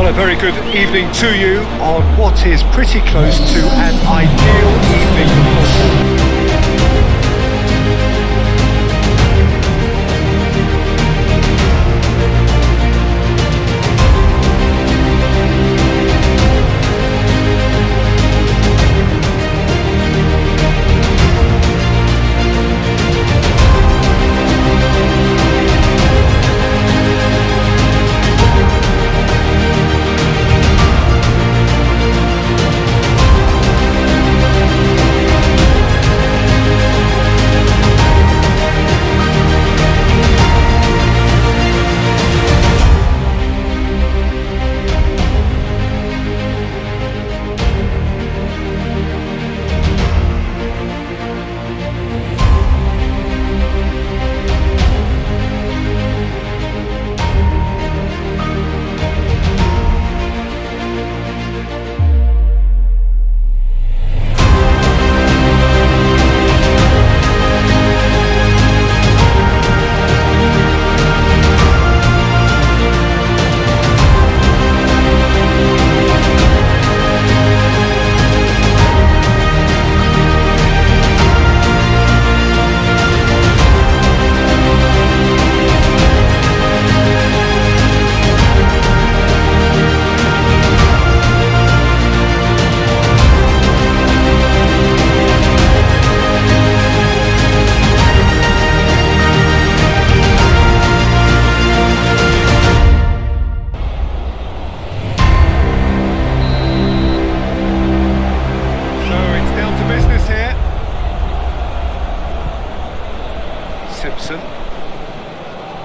Well, a very good evening to you on what is pretty close to an ideal evening of football.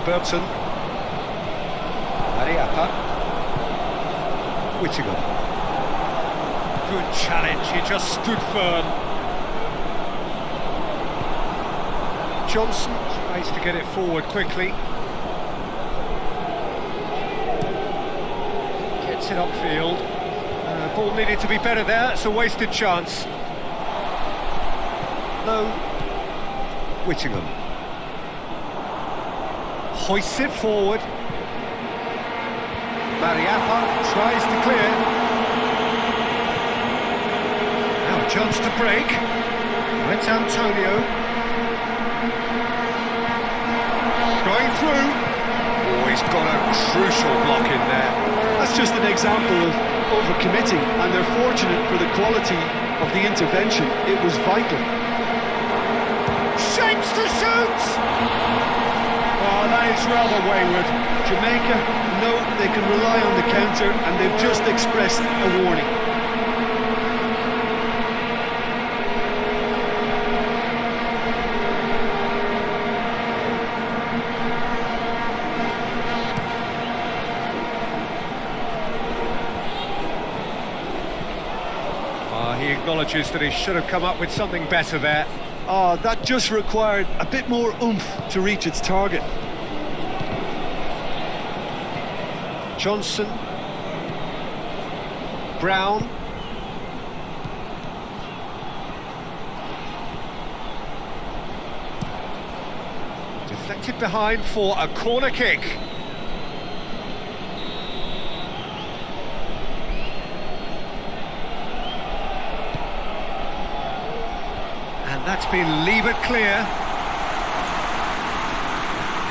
Burton, Mariappa, Whittingham. Good challenge, he just stood firm. Johnson tries to get it forward quickly. Gets it upfield. Ball needed to be better there, it's a wasted chance. No, Whittingham. Hoists it forward. Mariappa tries to clear. Now a chance to break. Went Antonio. Going through. Oh, he's got a crucial block in there. That's just an example of overcommitting, and they're fortunate for the quality of the intervention. It was vital. Shapes to shoot! Oh, that is rather wayward. Jamaica know they can rely on the counter, and they've just expressed a warning. He acknowledges that he should have come up with something better there. That just required a bit more oomph to reach its target. Johnson, Brown, deflected behind for a corner kick. And that's been levered clear.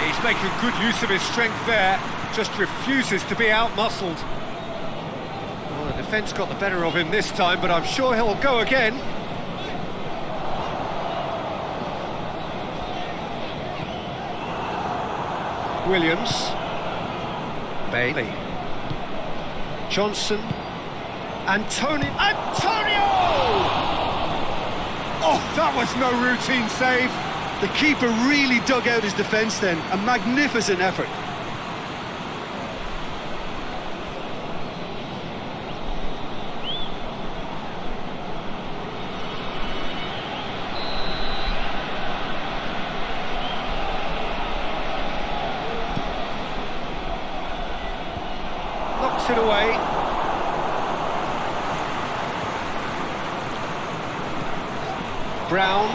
He's making good use of his strength there. Just refuses to be out-muscled. Well, the defence got the better of him this time, but I'm sure he'll go again. Williams. Bailey. Johnson. Antonio! Oh, that was no routine save. The keeper really dug out his defence then. A magnificent effort. Knocks it away. Brown.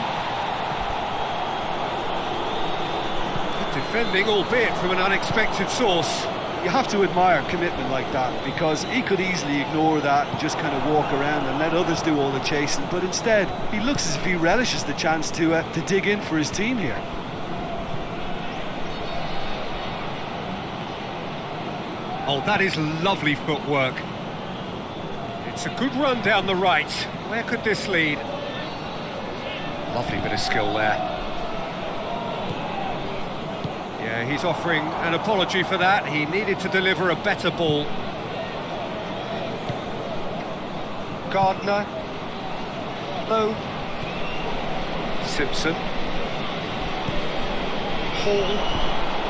Good defending, albeit from an unexpected source. You have to admire commitment like that, because he could easily ignore that and just kind of walk around and let others do all the chasing, but instead he looks as if he relishes the chance to dig in for his team here. Oh, that is lovely footwork. It's a good run down the right. Where could this lead? Lovely bit of skill there. Yeah, he's offering an apology for that. He needed to deliver a better ball. Gardner. Low. Simpson. Hall.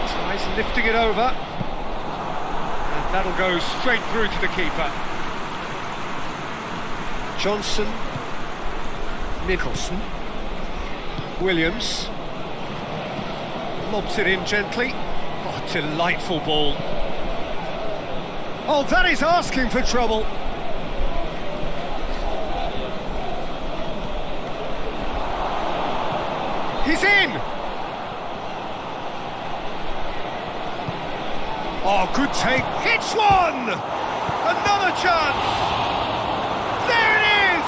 Tries lifting it over. And that'll go straight through to the keeper. Johnson. Nicholson. Williams. Lobs it in gently. Oh, delightful ball. Oh, that is asking for trouble. He's in! Oh, good take. Hits one! Another chance! There it is!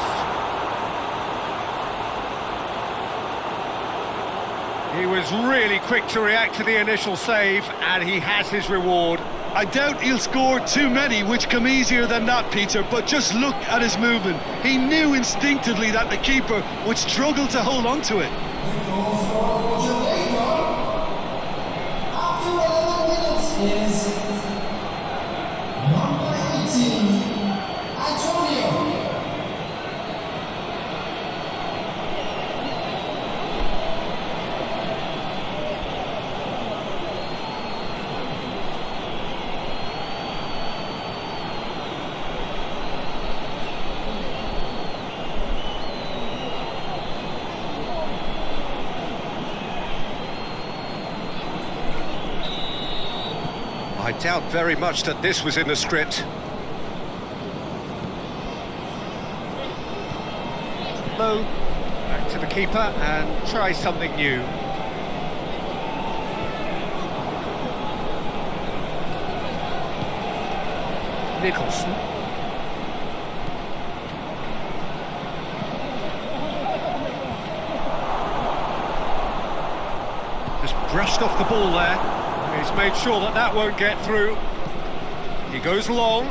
He was really quick to react to the initial save, and he has his reward. I doubt he'll score too many which come easier than that, Peter, but just look at his movement. He knew instinctively that the keeper would struggle to hold on to it. Jamaica, after 11 minutes is number 18, Antonio. I doubt very much that this was in the script. Low, back to the keeper and try something new. Nicholson. Just brushed off the ball there. He's made sure that that won't get through. He goes long.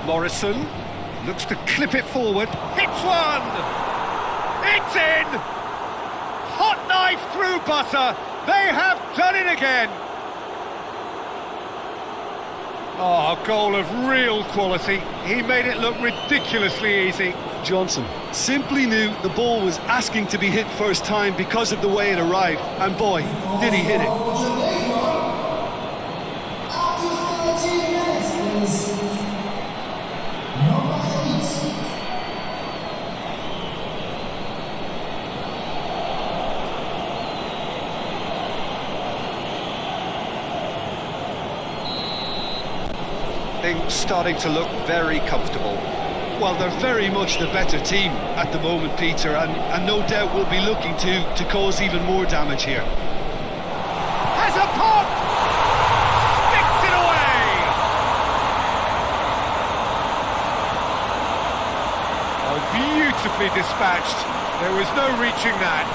Morrison looks to clip it forward. Hits one! It's in! Hot knife through butter. They have done it again. Oh, a goal of real quality. He made it look ridiculously easy. Johnson simply knew the ball was asking to be hit first time because of the way it arrived, and boy, did he hit it. Jamaica, after 13 minutes is number 8. Things starting to look very comfortable. Well, they're very much the better team at the moment, Peter, and no doubt will be looking to cause even more damage here. Has a pop! Sticks it away! Oh, beautifully dispatched. There was no reaching that.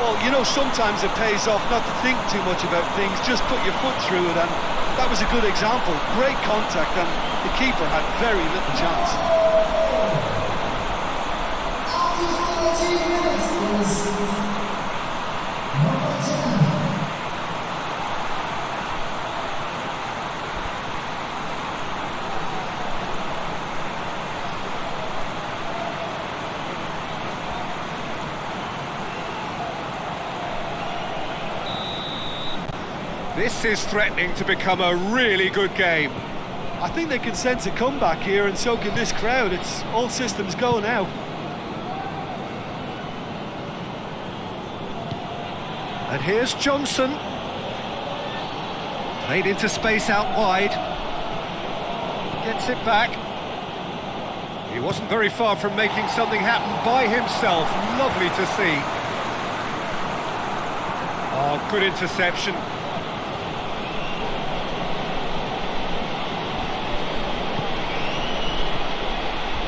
Well, you know, sometimes it pays off not to think too much about things, just put your foot through it, and that was a good example. Great contact, and the keeper had very little chance. After 13 minutes is number 10. This is threatening to become a really good game. I think they can sense a comeback here, and so can this crowd. It's all systems go now. And here's Johnson. Played into space out wide. Gets it back. He wasn't very far from making something happen by himself. Lovely to see. Oh, good interception.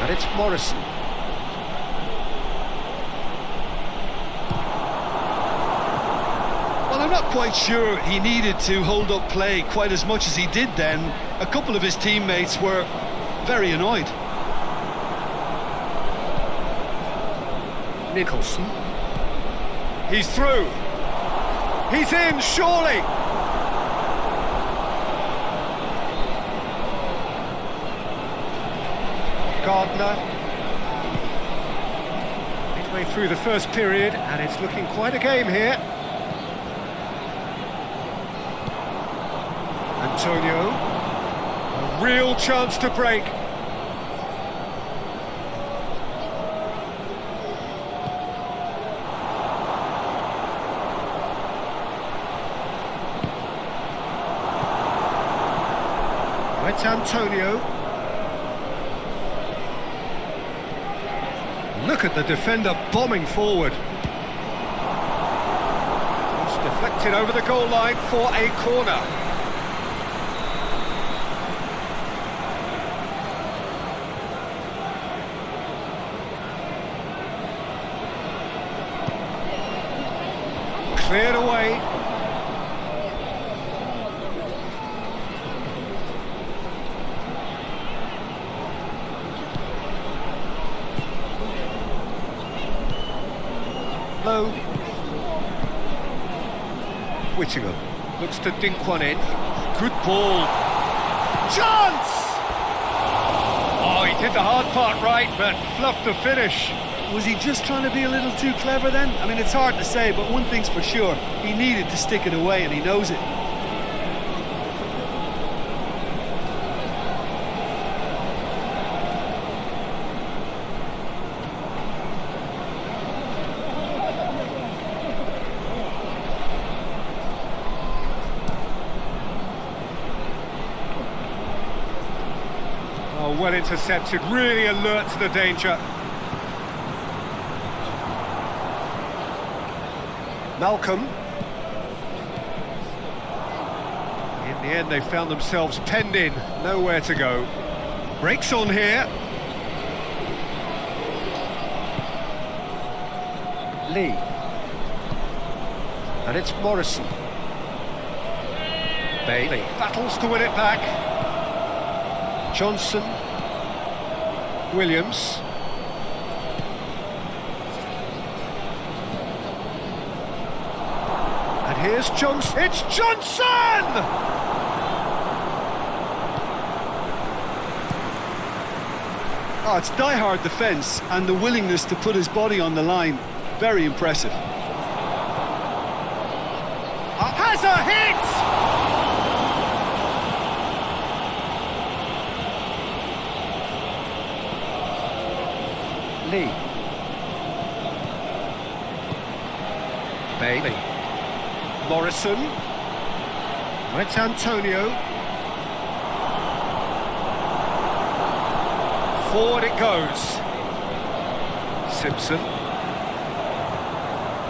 And it's Morrison. Well, I'm not quite sure he needed to hold up play quite as much as he did then. A couple of his teammates were very annoyed. Nicholson. He's through. He's in, surely. Gardner. Midway through the first period, and it's looking quite a game here. Antonio. A real chance to break. It's Antonio. Look at the defender bombing forward. It's deflected over the goal line for a corner. Cleared away. Low. Whittingham looks to dink one in. Good ball. Chance! Oh, he did the hard part right, but fluffed the finish. Was he just trying to be a little too clever then? I mean, it's hard to say, but one thing's for sure. He needed to stick it away, and he knows it. Oh, well intercepted, really alert to the danger. Malcolm. In the end, they found themselves penned in, nowhere to go. Breaks on here. Lee. And it's Morrison. Bailey battles to win it back. Johnson. Williams. And here's Johnson. It's Johnson! Oh, it's die-hard defence and the willingness to put his body on the line. Very impressive. Has a hit! Lee. Bailey. Morrison. It's Antonio. Forward it goes. Simpson.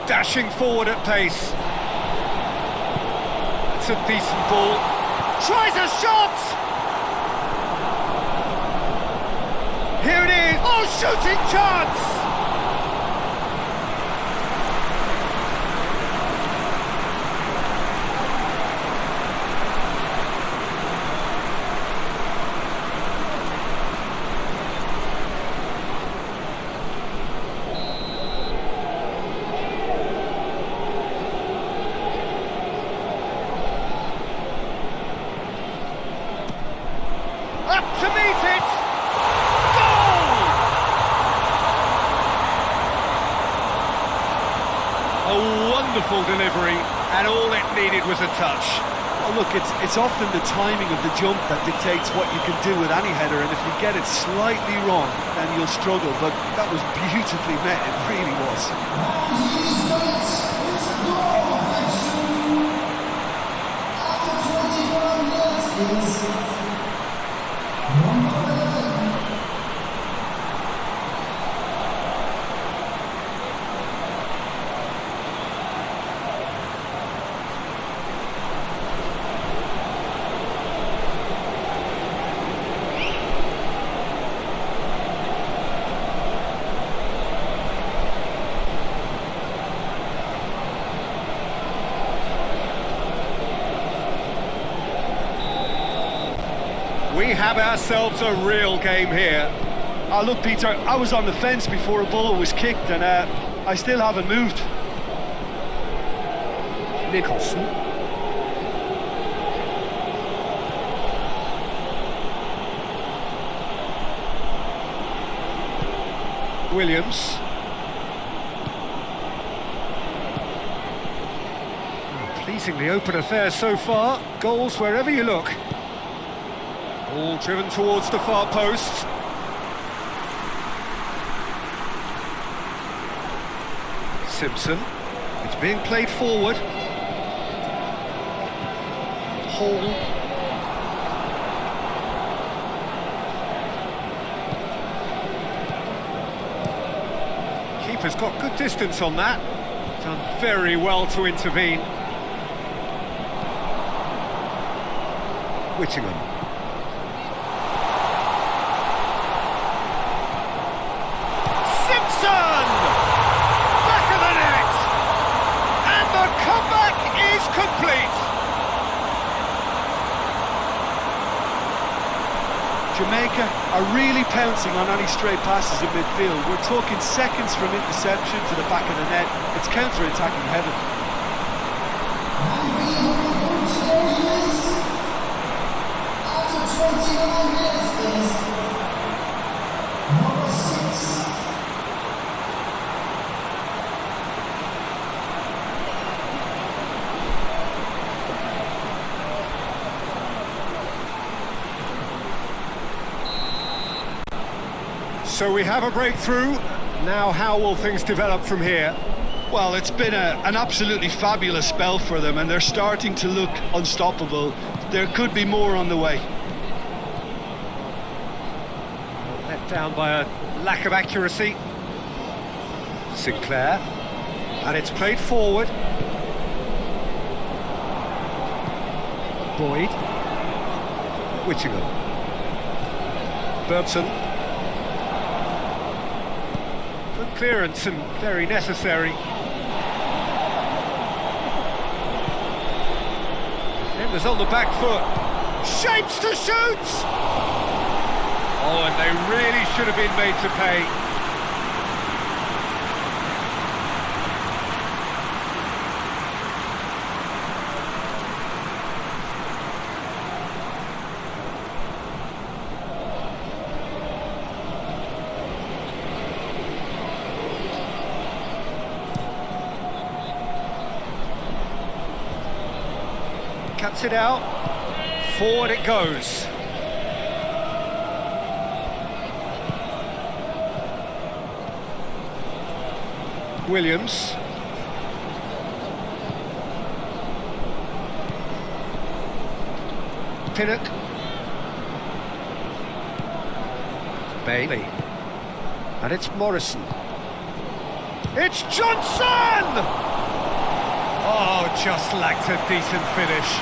Dashing forward at pace. It's a decent ball. Tries a shot! Here it is! Oh, shooting chance! Up to meet it! Goal! A wonderful delivery, and all it needed was a touch. Well, look, it's often the timing of the jump that dictates what you can do with any header, and if you get it slightly wrong, then you'll struggle, but that was beautifully met, it really was. And he's got it. It's a goal. Thanks to after 21 minutes is number 11. we have ourselves a real game here. Look, Peter, I was on the fence before a ball was kicked, and I still haven't moved. Nicholson. Williams. Pleasingly open affair so far. Goals wherever you look. All driven towards the far post. Simpson. It's being played forward. Hall. Keeper's got good distance on that. Done very well to intervene. Whittingham. Simpson! Back of the net! And the comeback is complete! Jamaica are really pouncing on any stray passes in midfield. We're talking seconds from interception to the back of the net. It's counter-attacking heaven. And we have a today is, after 29 minutes, is number 6. So we have a breakthrough. Now how will things develop from here? Well, it's been an absolutely fabulous spell for them, and they're starting to look unstoppable. There could be more on the way. Let down by a lack of accuracy. Sinclair. And it's played forward. Boyd. Whittingham. Burbson. Good clearance and very necessary. Defenders on the back foot. Shapes to shoot! Oh, and they really should have been made to pay. Cuts it out, forward it goes. Williams. Pinnock. Bailey. And it's Morrison. It's Johnson! Oh, just lacked a decent finish.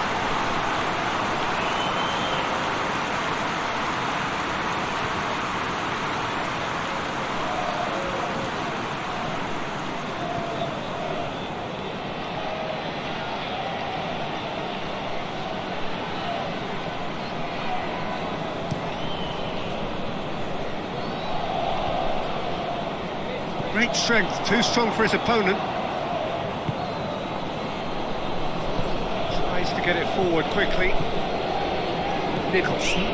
Great strength, too strong for his opponent. Tries to get it forward quickly. Nicholson.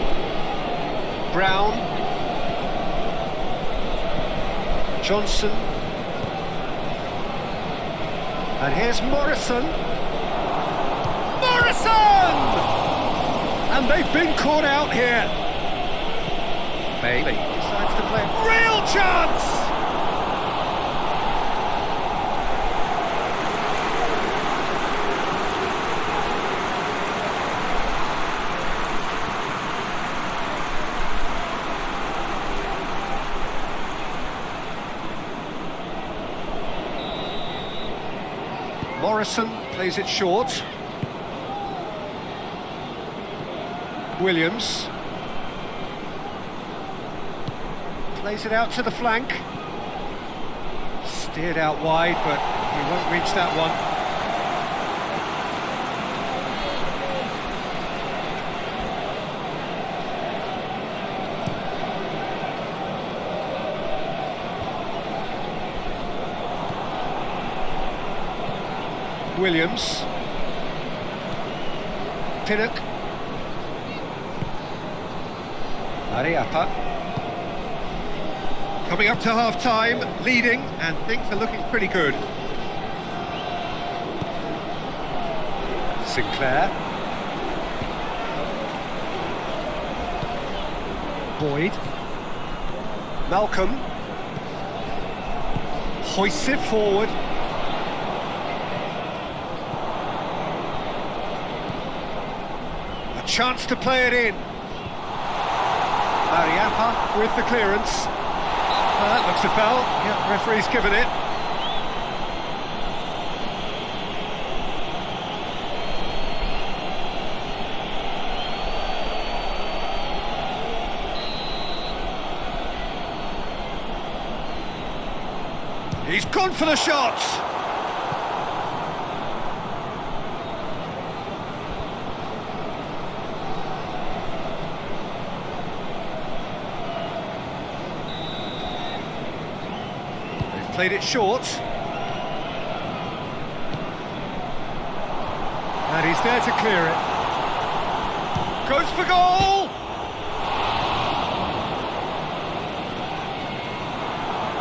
Brown. Johnson. And here's Morrison. Morrison! And they've been caught out here. Bailey decides to play. Real chance! Morrison plays it short. Williams plays it out to the flank. Steered out wide, but he won't reach that one. Williams. Pinnock. Mariappa. Coming up to half-time, leading, and things are looking pretty good. Sinclair. Boyd. Malcolm. Hoists it forward. A chance to play it in. Mariappa with the clearance. That looks a foul. Yeah, referee's given it. He's gone for the shot. They've played it short. And he's there to clear it. Goes for goal!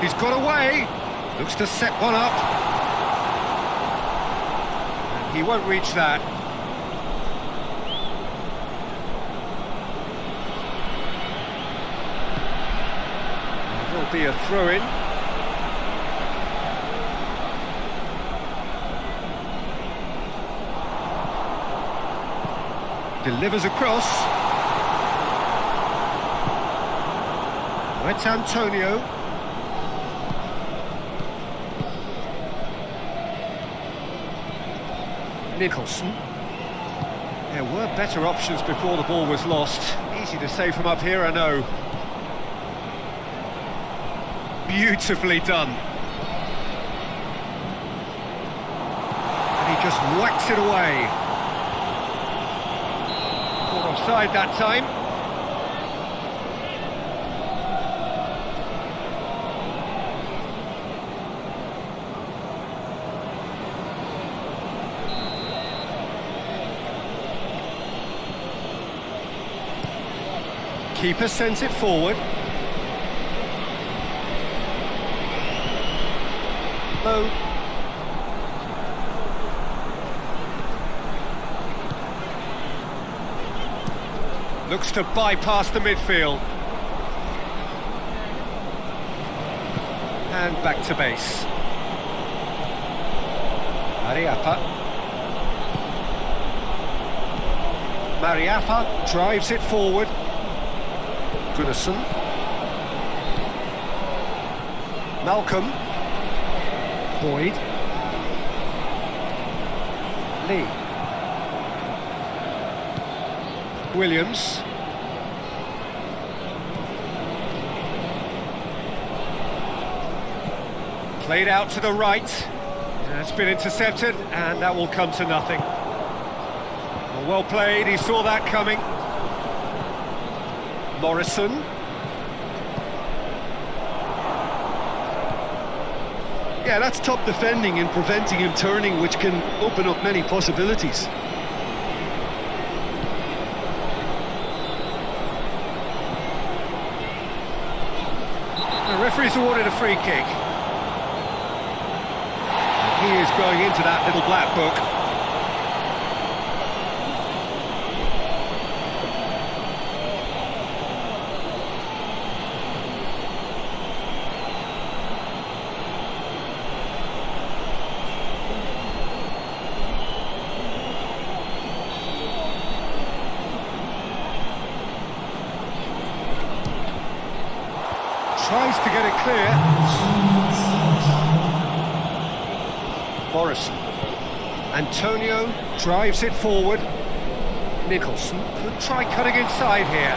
He's got away. Looks to set one up. He won't reach that. There'll be a throw-in. Delivers across. It's Antonio. Nicholson. There were better options before the ball was lost. Easy to say from up here, I know. Beautifully done. And he just whacks it away. Caught offside that time. Keeper sends it forward. Low. Looks to bypass the midfield. And back to base. Mariappa. Mariappa drives it forward. Goodison. Malcolm. Boyd. Lee. Williams. Played out to the right. It's been intercepted, and that will come to nothing. Well played, he saw that coming. Morrison. Yeah, that's top defending and preventing him turning, which can open up many possibilities. The referee's awarded a free kick. He is going into that little black book. Tries to get it clear. Morrison. Antonio drives it forward. Nicholson could try cutting inside here.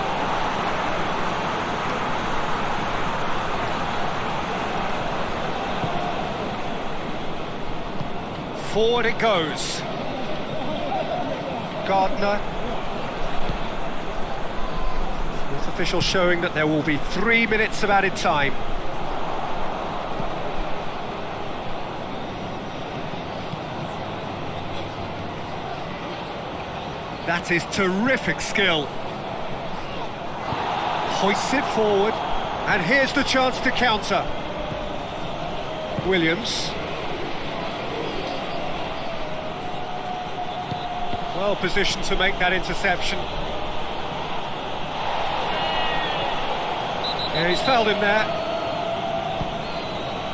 Forward it goes. Gardner. Fourth official showing that there will be 3 minutes of added time. That is terrific skill. Hoists it forward, and here's the chance to counter. Williams. Well positioned to make that interception. Yeah, he's fouled him there.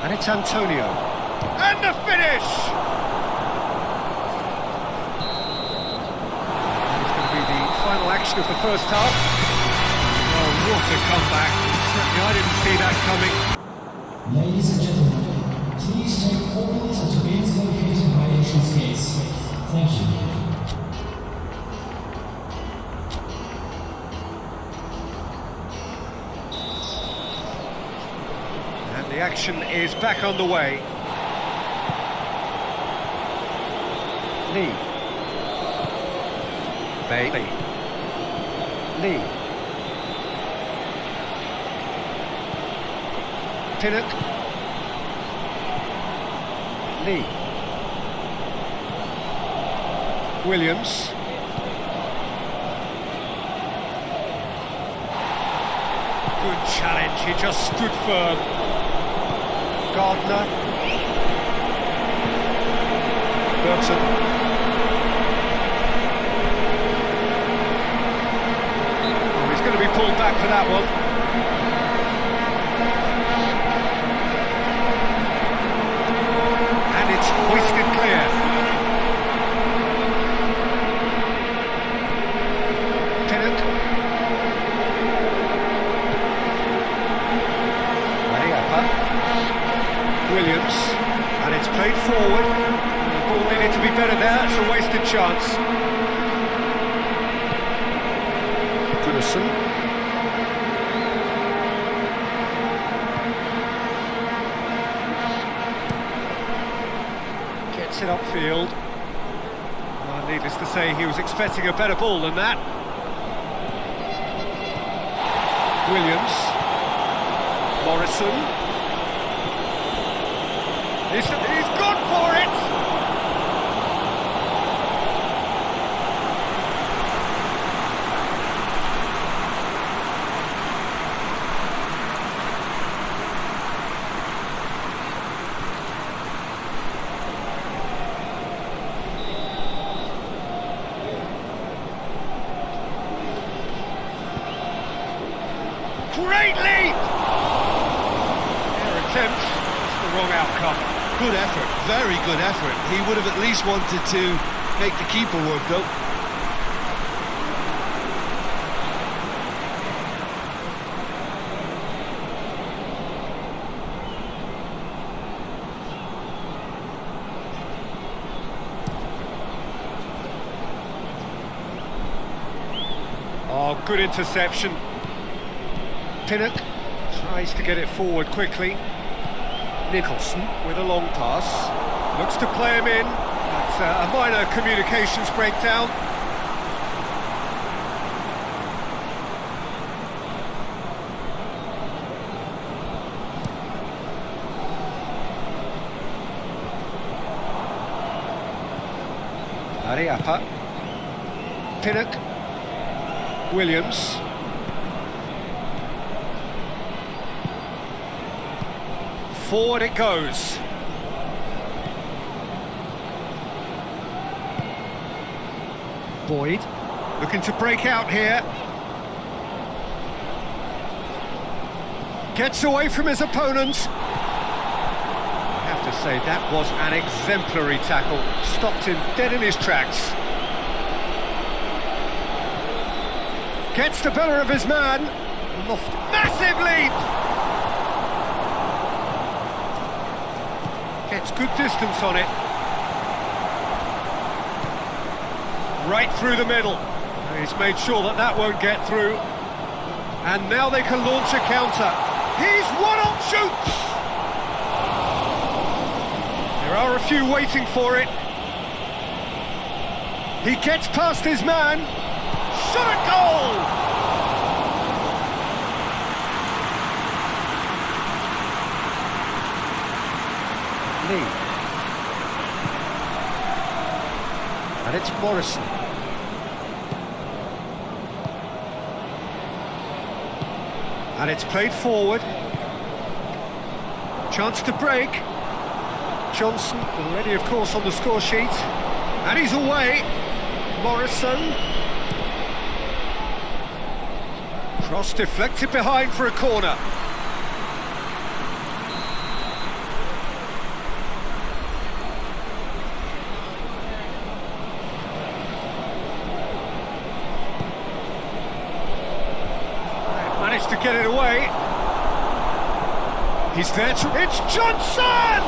And it's Antonio. And the finish! That is going to be the final action of the first half. Oh, what a comeback. Certainly I didn't see that coming. Ladies and gentlemen, please take all to bins located by entrance gates. Thank you. And the action is back underway. Lee. Bailey. Lee. Pinnock. Lee. Williams. Good challenge, he just stood firm. Gardner. Burton. Oh, he's going to be pulled back for that one. And it's hoisted clear. Pinnock. Williams, and it's played forward. The ball needed to be better there, it's a wasted chance. Goodison. Gets it upfield. Well, needless to say, he was expecting a better ball than that. Williams. Morrison. He's gone for it! Great lead! Their attempt, it's the wrong outcome. Good effort, very good effort. He would have at least wanted to make the keeper work though. Oh, good interception. Pinnock tries to get it forward quickly. Nicholson with a long pass, looks to play him in. That's a minor communications breakdown. Ariapa. Pinnock. Williams. Forward it goes. Boyd looking to break out here. Gets away from his opponent. I have to say that was an exemplary tackle. Stopped him dead in his tracks. Gets the better of his man. Massive leap! Gets good distance on it. Right through the middle. He's made sure that that won't get through. And now they can launch a counter. He's one-on shoots! There are a few waiting for it. He gets past his man. Shot at goal! Lee. And it's Morrison. And it's played forward. Chance to break. Johnson already, of course, on the score sheet. And he's away. Morrison. Cross deflected behind for a corner. They've managed to get it away. He's there to... It's Johnson!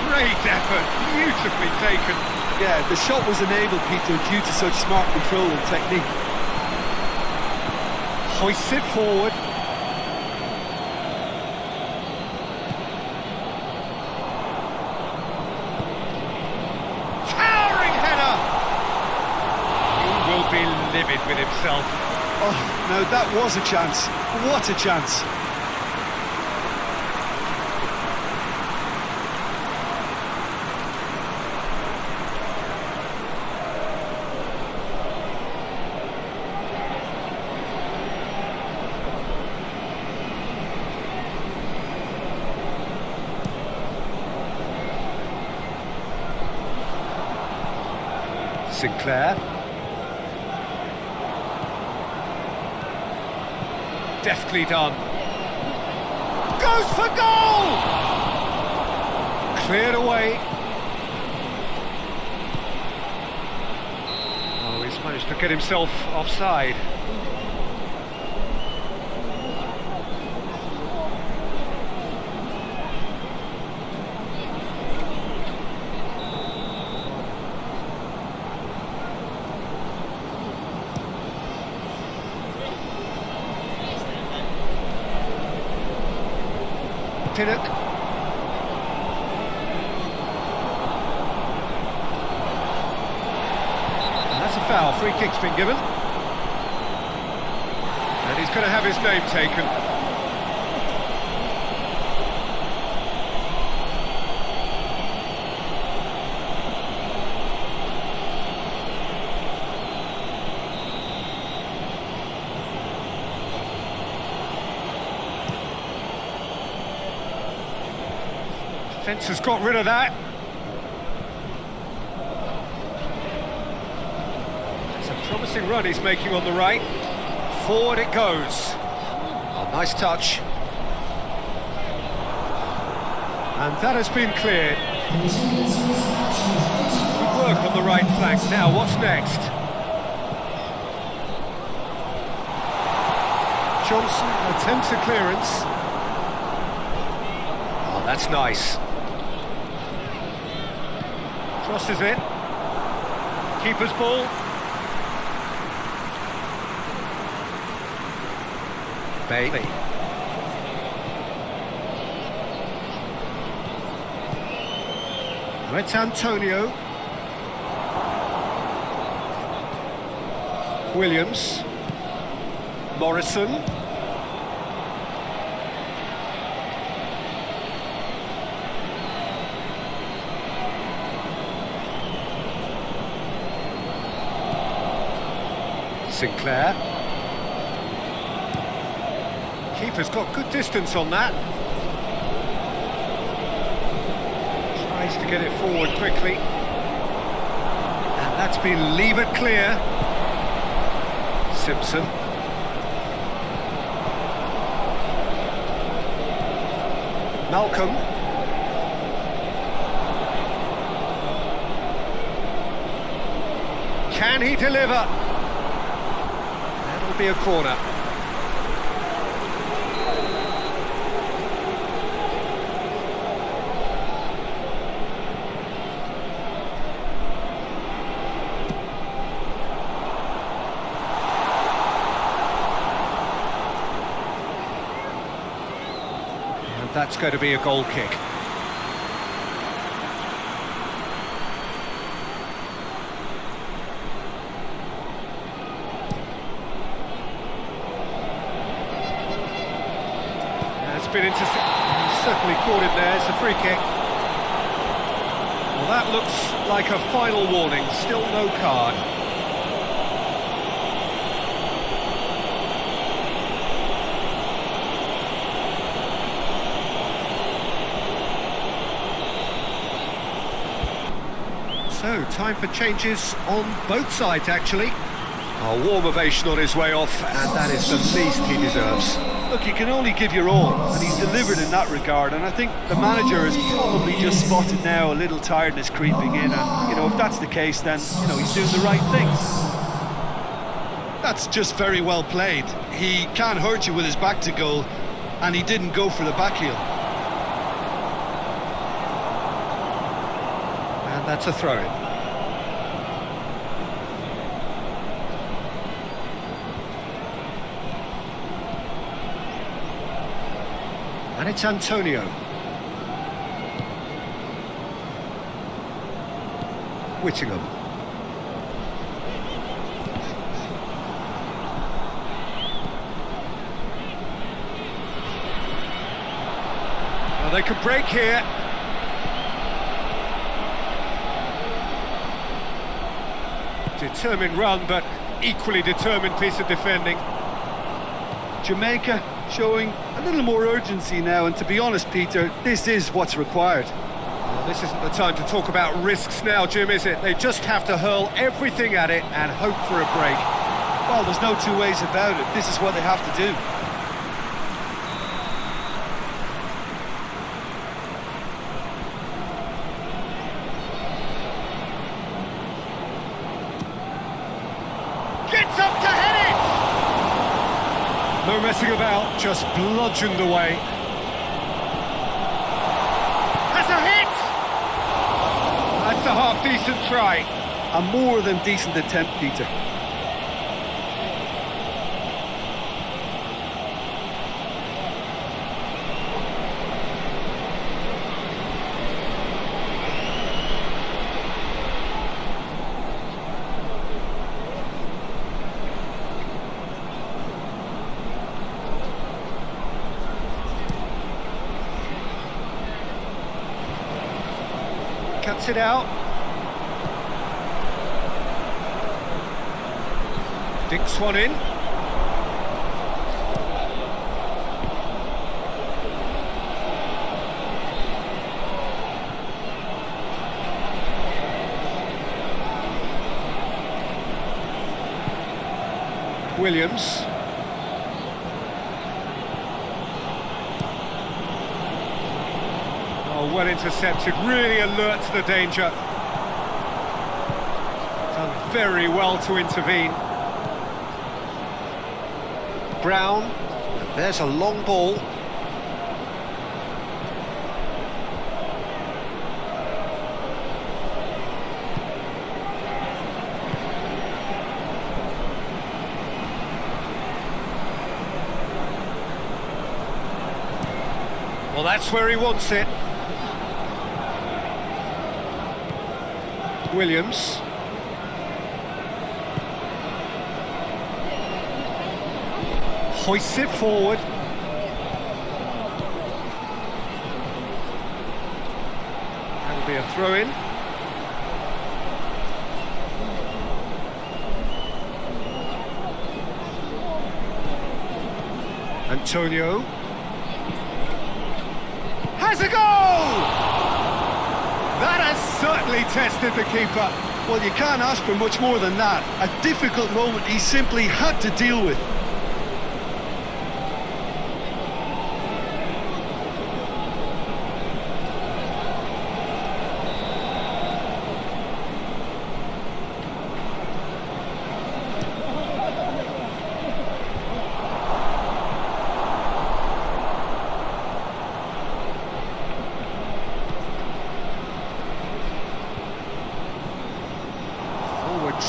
Great effort, beautifully taken. Yeah, the shot was enabled, Peter, due to such smart control and technique. Hoists it forward. Towering header! He will be livid with himself. Oh, now that was a chance. What a chance. Sinclair. Deftly done. Goes for goal! Cleared away. Oh, he's managed to get himself offside. Pinnock. And that's a foul. Free kick's been given. And he's going to have his name taken. Fence has got rid of that. It's a promising run he's making on the right. Forward it goes. Oh, nice touch. And that has been cleared. Good work on the right flank. Now, what's next? Johnson attempts a clearance. Oh, that's nice. Crosses it. Keeper's ball. Bailey. It's Antonio. Williams. Morrison. Sinclair. Keeper's got good distance on that. Tries to get it forward quickly. And that's been levered clear. Simpson. Malcolm. Can he deliver? That'll be a corner. And that's going to be a goal kick. Been intercepted. Certainly caught him there. It's a free kick. Well, that looks like a final warning. Still no card. So, time for changes on both sides, actually. A warm ovation on his way off, and that is the least he deserves. Look, you can only give your all, and he's delivered in that regard, and I think the manager has probably just spotted now a little tiredness creeping in, and, you know, if that's the case, then, you know, he's doing the right thing. That's just very well played. He can't hurt you with his back to goal, and he didn't go for the back heel. And that's a throw-in. And it's Antonio. Whittingham. Well, they could break here. Determined run, but equally determined piece of defending. Jamaica showing a little more urgency now, and to be honest, Peter, this is what's required. Well, this isn't the time to talk about risks now, Jim, is it? They just have to hurl everything at it and hope for a break. Well, there's no two ways about it. This is what they have to do. Gets up to head it! No messing about, just bludgeoned away. Has a hit! That's a half-decent try. A more than decent attempt, Peter. Cuts it out. Dinks one in. Williams. Oh, well intercepted, really alert to the danger. Done very well to intervene. Brown, and there's a long ball. Well, that's where he wants it. Williams. Hoists it forward. That'll be a throw-in. Antonio. Has a goal! That has certainly tested the keeper. Well, you can't ask for much more than that. A difficult moment he simply had to deal with.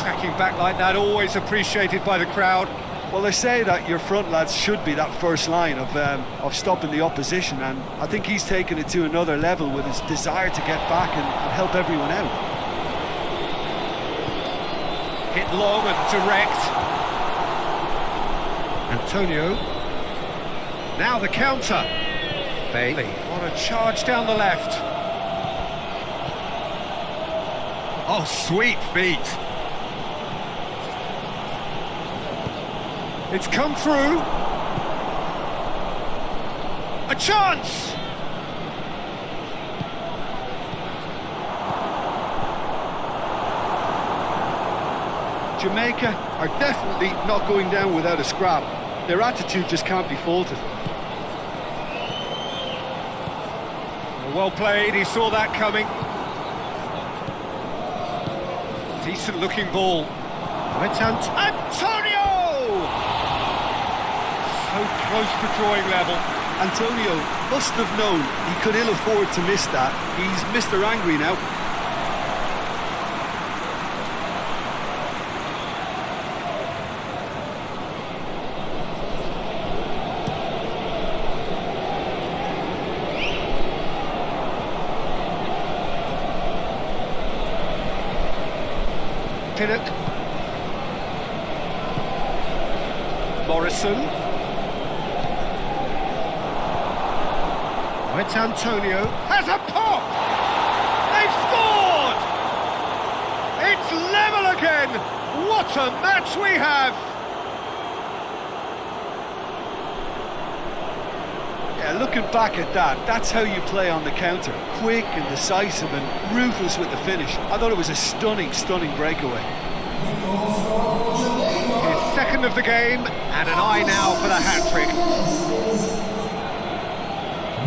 Tracking back like that, always appreciated by the crowd. Well, they say that your front lads should be that first line of stopping the opposition, and I think he's taken it to another level with his desire to get back and help everyone out. Hit long and direct. Antonio. Now the counter. Bailey on a charge down the left. Oh, sweet feet. It's come through. A chance! Jamaica are definitely not going down without a scrap. Their attitude just can't be faulted. Well played, he saw that coming. Decent looking ball. It's Antonio! So close to drawing level. Antonio must have known he could ill afford to miss that. He's Mr. Angry now. Pinnock. Morrison. It's Antonio. Has a pop! They've scored! It's level again! What a match we have! Yeah, looking back at that, that's how you play on the counter. Quick and decisive and ruthless with the finish. I thought it was a stunning, stunning breakaway. His second of the game, and an eye now for the hat-trick.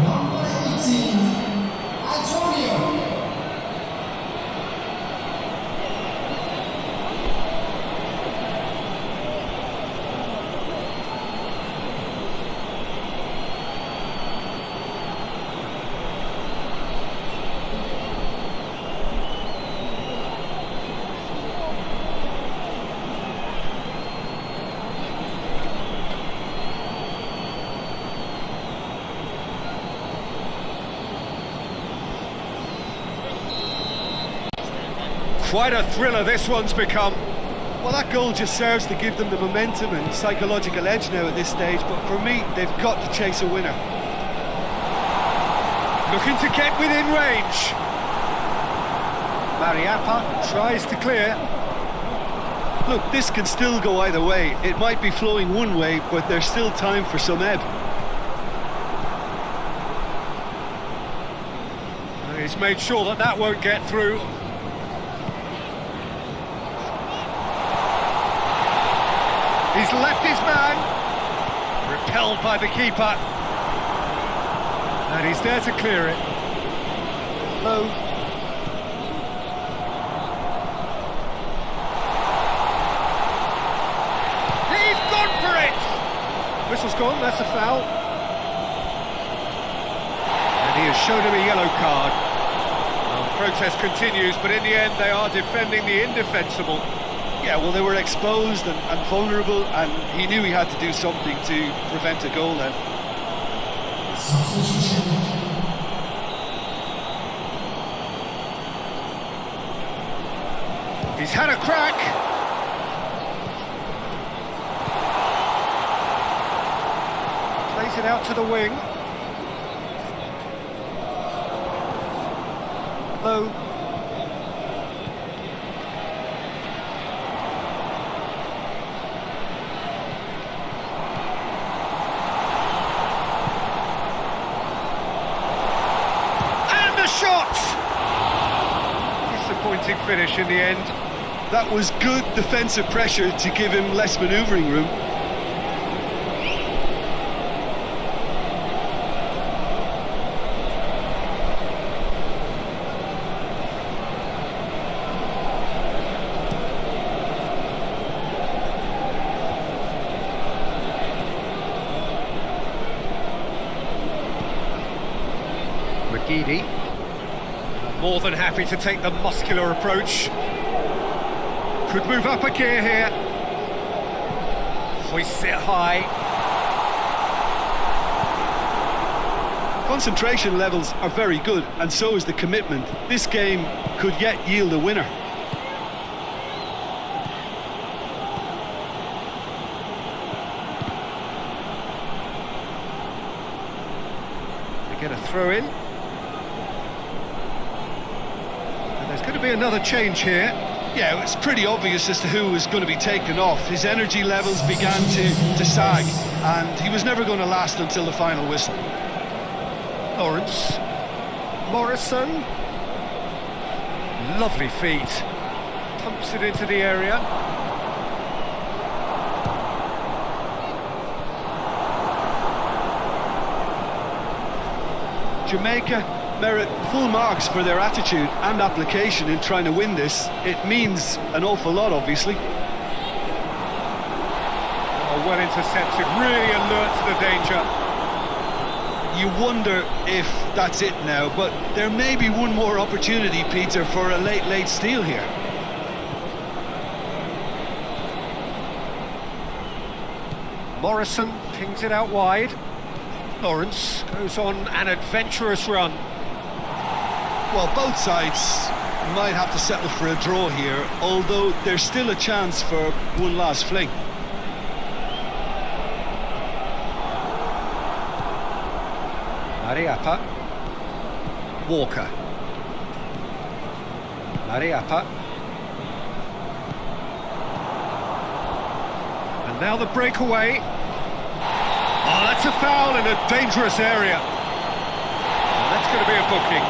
Number 18, Antonio. Quite a thriller this one's become. Well, that goal just serves to give them the momentum and psychological edge now at this stage, but for me, they've got to chase a winner. Looking to get within range. Mariappa tries to clear. Look, this can still go either way. It might be flowing one way, but there's still time for some ebb. He's made sure that that won't get through. He's left his man, repelled by the keeper, and he's there to clear it. Low. He's gone for it! Whistle's gone, that's a foul. And he has shown him a yellow card. Well, the protest continues, but in the end they are defending the indefensible. Yeah, well, they were exposed and vulnerable, and he knew he had to do something to prevent a goal then. Substitution. He's had a crack. Plays it out to the wing. Low. Shot! Disappointing finish in the end. That was good defensive pressure to give him less manoeuvring room. McGeady. More than happy to take the muscular approach. Could move up a gear here. Hoists it high. Concentration levels are very good, and so is the commitment. This game could yet yield a winner. They get a throw in. There's going to be another change here. Yeah, it's pretty obvious as to who was going to be taken off. His energy levels began to sag, and he was never going to last until the final whistle. Lawrence. Morrison. Lovely feet. Pumps it into the area. Jamaica merit full marks for their attitude and application in trying to win this. It means an awful lot, obviously. Oh, well intercepted, really alert to the danger. You wonder if that's it now, but there may be one more opportunity, Peter, for a late steal here. Morrison pings it out wide. Lawrence goes on an adventurous run. Well, both sides might have to settle for a draw here, although there's still a chance for one last fling. Mariappa. Walker. Mariappa. And now the breakaway. Oh, that's a foul in a dangerous area. And that's going to be a booking.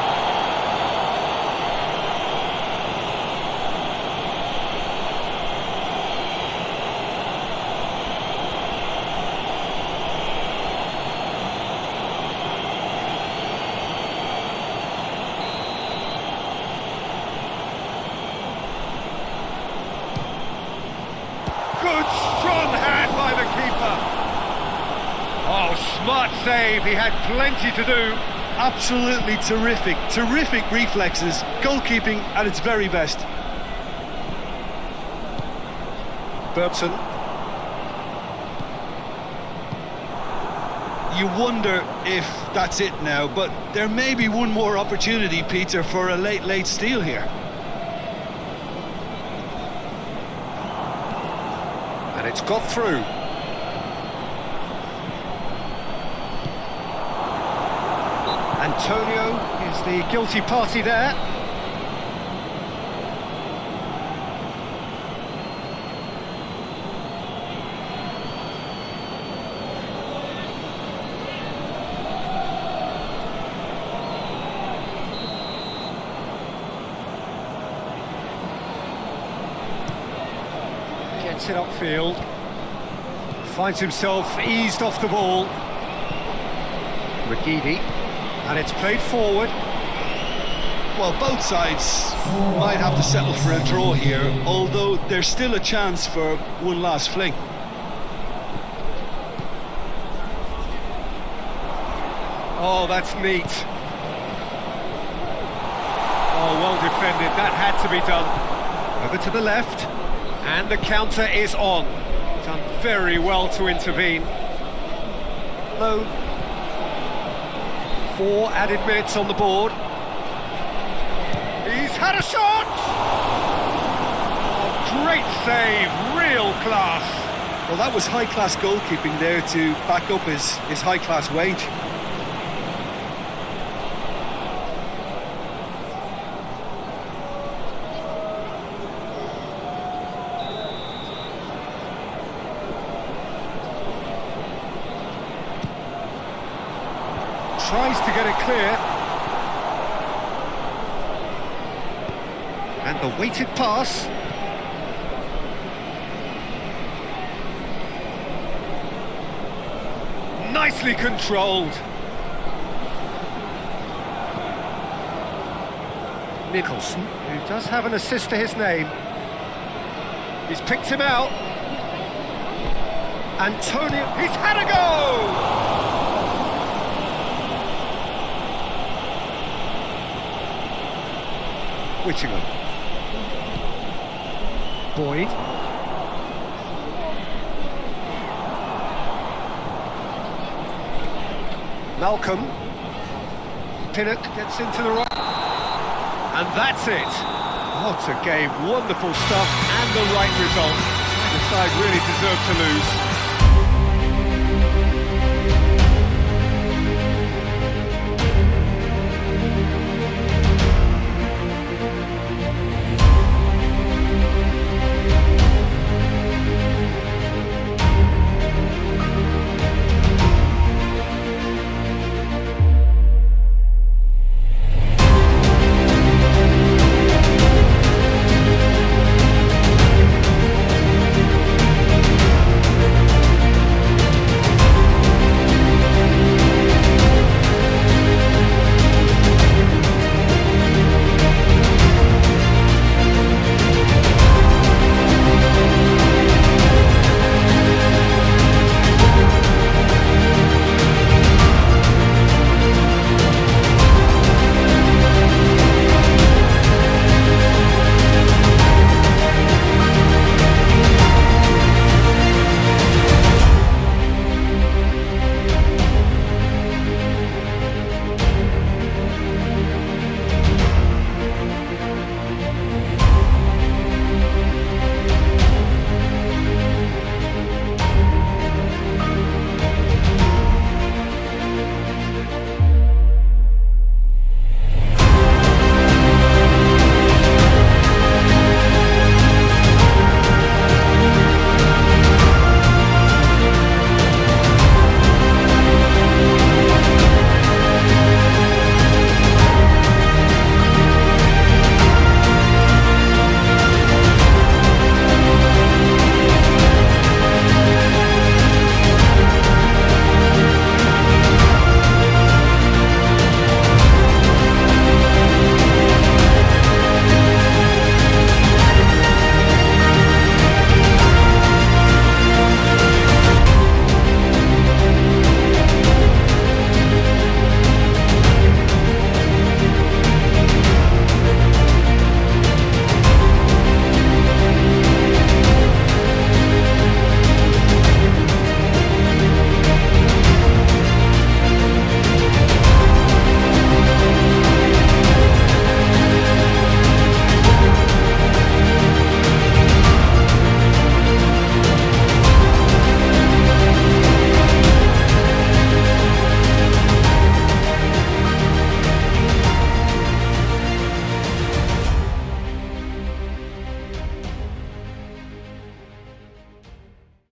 Good, strong hand by the keeper. Oh, smart save, he had plenty to do. Absolutely terrific reflexes, goalkeeping at its very best. Burton. You wonder if that's it now, but there may be one more opportunity, Peter, for a late steal here. And it's got through. Antonio is the guilty party there. Gets it upfield. Finds himself eased off the ball. Reggae. And it's played forward. Well, both sides might have to settle for a draw here, although there's still a chance for one last fling. Oh, that's neat. Oh, well defended. That had to be done. Over to the left. And the counter is on. Done very well to intervene. Though 4 added minutes on the board. He's had a shot! Oh, great save, real class. Well, that was high-class goalkeeping there to back up his high-class wage. Tries to get it clear. And the weighted pass. Nicely controlled. Nicholson, who does have an assist to his name. He's picked him out. Antonio, he's had a go! Whittingham. Boyd. Malcolm. Pinnock gets into the right. And that's it. What a game. Wonderful stuff and the right result. The side really deserved to lose.